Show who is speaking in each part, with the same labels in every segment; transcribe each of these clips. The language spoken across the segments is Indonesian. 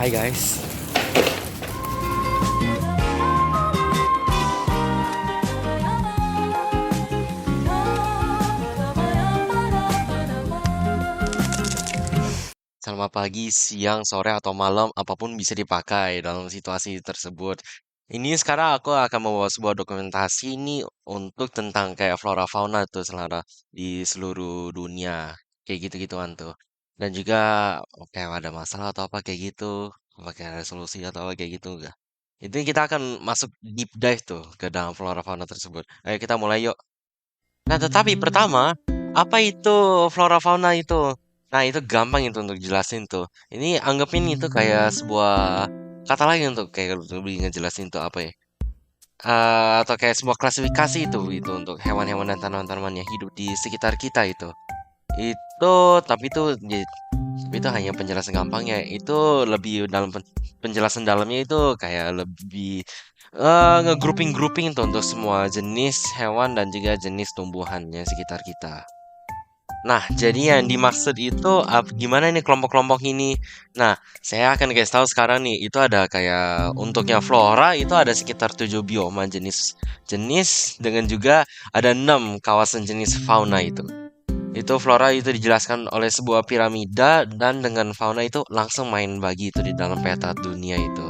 Speaker 1: Hai guys. Selamat pagi, siang, sore, atau malam, apapun bisa dipakai dalam situasi tersebut. Ini sekarang aku akan membawa sebuah dokumentasi ini untuk tentang kayak flora fauna tuh selera di seluruh dunia. Kayak gitu-gituan tuh. Dan juga kayak ada masalah atau apa kayak gitu, pakai resolusi atau apa kayak gitu enggak. Itu kita akan masuk deep dive tuh ke dalam flora fauna tersebut. Ayo kita mulai yuk. Nah, tetapi pertama, apa itu flora fauna itu? Nah, itu gampang itu untuk jelasin tuh. Ini anggapin itu kayak sebuah kata lain untuk kayak lebih ngejelasin tuh apa ya? Atau kayak sebuah klasifikasi itu untuk hewan-hewan dan tanaman-tanaman yang hidup di sekitar kita itu. Itu tapi itu tapi itu hanya penjelasan gampangnya. Itu lebih dalam penjelasan dalamnya itu kayak lebih nge-grouping-grouping tuh untuk semua jenis hewan dan juga jenis tumbuhannya sekitar kita. Nah, jadi yang dimaksud itu gimana nih kelompok-kelompok ini? Nah, saya akan kasih tahu sekarang nih, itu ada kayak untuknya flora itu ada sekitar 7 bioma jenis dengan juga ada 6 kawasan jenis fauna itu. Itu flora itu dijelaskan oleh sebuah piramida dan dengan fauna itu langsung main bagi itu di dalam peta dunia itu.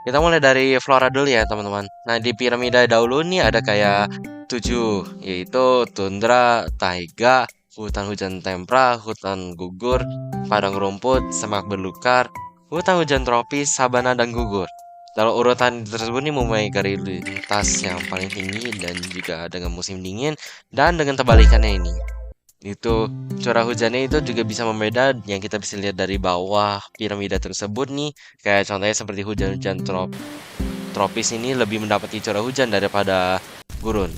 Speaker 1: Kita mulai dari flora dulu ya teman-teman. Nah di piramida dahulu nih ada kayak 7 yaitu tundra, taiga, hutan hujan tempera, hutan gugur, padang rumput, semak belukar, hutan hujan tropis, sabana dan gugur. Kalau urutan tersebut nih memulai dari lintas yang paling tinggi dan juga dengan musim dingin dan dengan terbalikannya ini. Itu curah hujannya itu juga bisa membeda yang kita bisa lihat dari bawah piramida tersebut nih. Kayak contohnya seperti hujan-hujan tropis ini lebih mendapati curah hujan daripada gurun.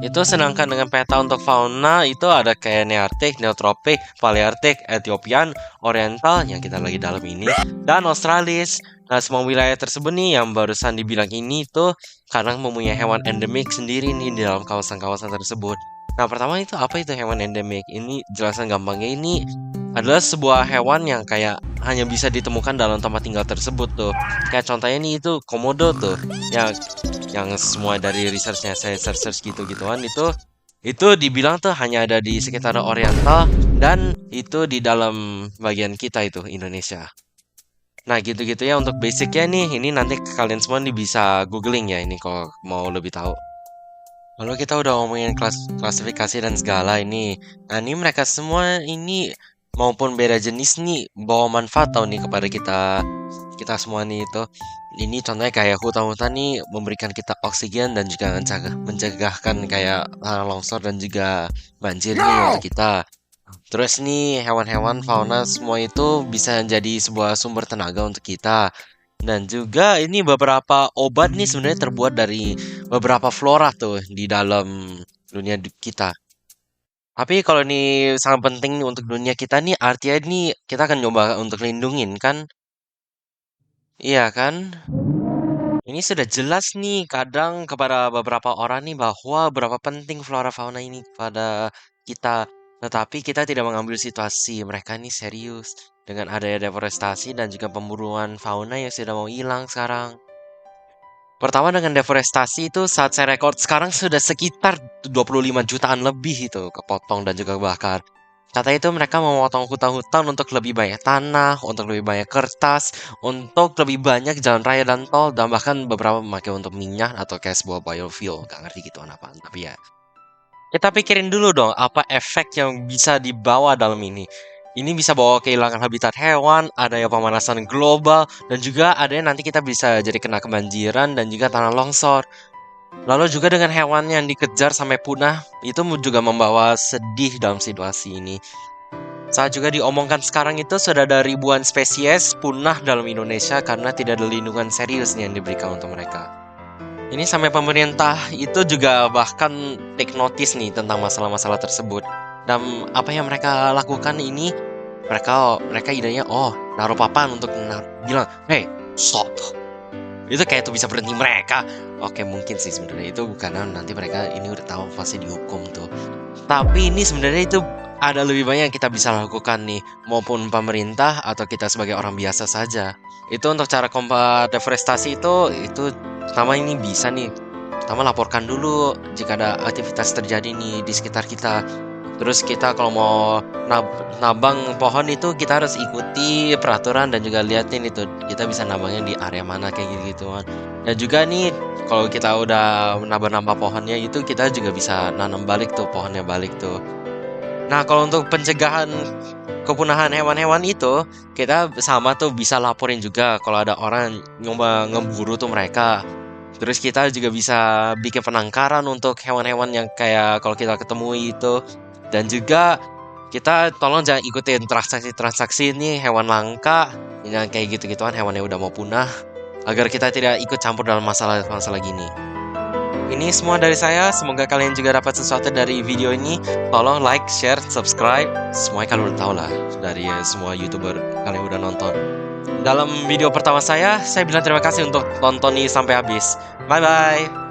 Speaker 1: Itu sedangkan dengan peta untuk fauna itu ada kayak Nearctic, Neotropik, Palearctic, Ethiopian, Oriental yang kita lagi dalam ini, dan Australis. Nah, semua wilayah tersebut nih yang barusan dibilang ini tuh kadang mempunyai hewan endemik sendiri nih di dalam kawasan-kawasan tersebut. Nah, pertama itu apa itu hewan endemik? Ini jelasan gampangnya ini adalah sebuah hewan yang kayak hanya bisa ditemukan dalam tempat tinggal tersebut tuh. Kayak contohnya nih itu komodo tuh. Yang semua dari researchnya saya search gitu-gituan itu dibilang tuh hanya ada di sekitar Oriental dan itu di dalam bagian kita itu Indonesia. Nah gitu-gitu ya untuk basicnya nih ini nanti kalian semua nih bisa googling ya ini kalau mau lebih tahu. Lalu kita udah ngomongin klasifikasi dan segala ini. Nah ini mereka semua ini maupun beda jenis nih bawa manfaat tau nih kepada kita kita semua nih itu. Ini contohnya kayak hutan-hutan nih memberikan kita oksigen dan juga mencegahkan kayak tanah longsor dan juga banjir nih untuk kita. Terus nih hewan-hewan fauna semua itu bisa jadi sebuah sumber tenaga untuk kita. Dan juga ini beberapa obat nih sebenarnya terbuat dari beberapa flora tuh di dalam dunia kita. Tapi kalau ini sangat penting nih untuk dunia kita nih artinya nih kita akan coba untuk lindungin kan? Iya kan? Ini sudah jelas nih kadang kepada beberapa orang nih bahwa berapa penting flora fauna ini kepada kita. Tetapi kita tidak mengambil situasi mereka ini serius dengan adanya deforestasi dan juga pemburuan fauna yang sudah mau hilang sekarang. Pertama dengan deforestasi itu saat saya rekord sekarang sudah sekitar 25 jutaan lebih itu kepotong dan juga kebakar. Kata itu mereka memotong hutan-hutan untuk lebih banyak tanah, untuk lebih banyak kertas, untuk lebih banyak jalan raya dan tol, dan bahkan beberapa memakai untuk minyak atau kayak sebuah biofuel. Gak ngerti gitu apaan, tapi ya. Kita pikirin dulu dong, apa efek yang bisa dibawa dalam ini. Ini bisa bawa kehilangan habitat hewan, adanya pemanasan global, dan juga adanya nanti kita bisa jadi kena kebanjiran dan juga tanah longsor. Lalu juga dengan hewan yang dikejar sampai punah, itu juga membawa sedih dalam situasi ini. Saat juga diomongkan sekarang itu sudah ada ribuan spesies punah dalam Indonesia karena tidak ada lindungan serius nih yang diberikan untuk mereka. Ini sampai pemerintah itu juga bahkan take notice nih tentang masalah-masalah tersebut. Dan apa yang mereka lakukan ini, mereka idenya naruh papan untuk bilang, hey, stop. Itu kayak tuh bisa berhenti mereka. Oke, mungkin sih sebenarnya itu karena nanti mereka ini udah tahu pasti dihukum tuh. Tapi ini sebenarnya itu ada lebih banyak yang kita bisa lakukan nih, maupun pemerintah atau kita sebagai orang biasa saja. Itu untuk cara kombat deforestasi itu pertama ini bisa nih. Pertama laporkan dulu jika ada aktivitas terjadi nih di sekitar kita. Terus kita kalau mau nabang pohon itu kita harus ikuti peraturan dan juga liatin itu kita bisa nabangnya di area mana kayak gitu-gituan. Dan juga nih kalau kita udah nambah-nambah pohonnya itu kita juga bisa nanam balik tuh pohonnya balik tuh. Nah, kalau untuk pencegahan kepunahan hewan-hewan itu, kita sama tuh bisa laporin juga kalau ada orang nyoba ngeburu tuh mereka. Terus kita juga bisa bikin penangkaran untuk hewan-hewan yang kayak kalau kita ketemu itu. Dan juga kita tolong jangan ikutin transaksi-transaksi ini hewan langka, yang kayak gitu-gituan hewan yang udah mau punah, agar kita tidak ikut campur dalam masalah-masalah gini. Ini semua dari saya, semoga kalian juga dapat sesuatu dari video ini. Tolong like, share, subscribe. Semuanya kalian udah tahu lah dari semua YouTuber kalian udah nonton. Dalam video pertama saya bilang terima kasih untuk tonton ini sampai habis. Bye bye.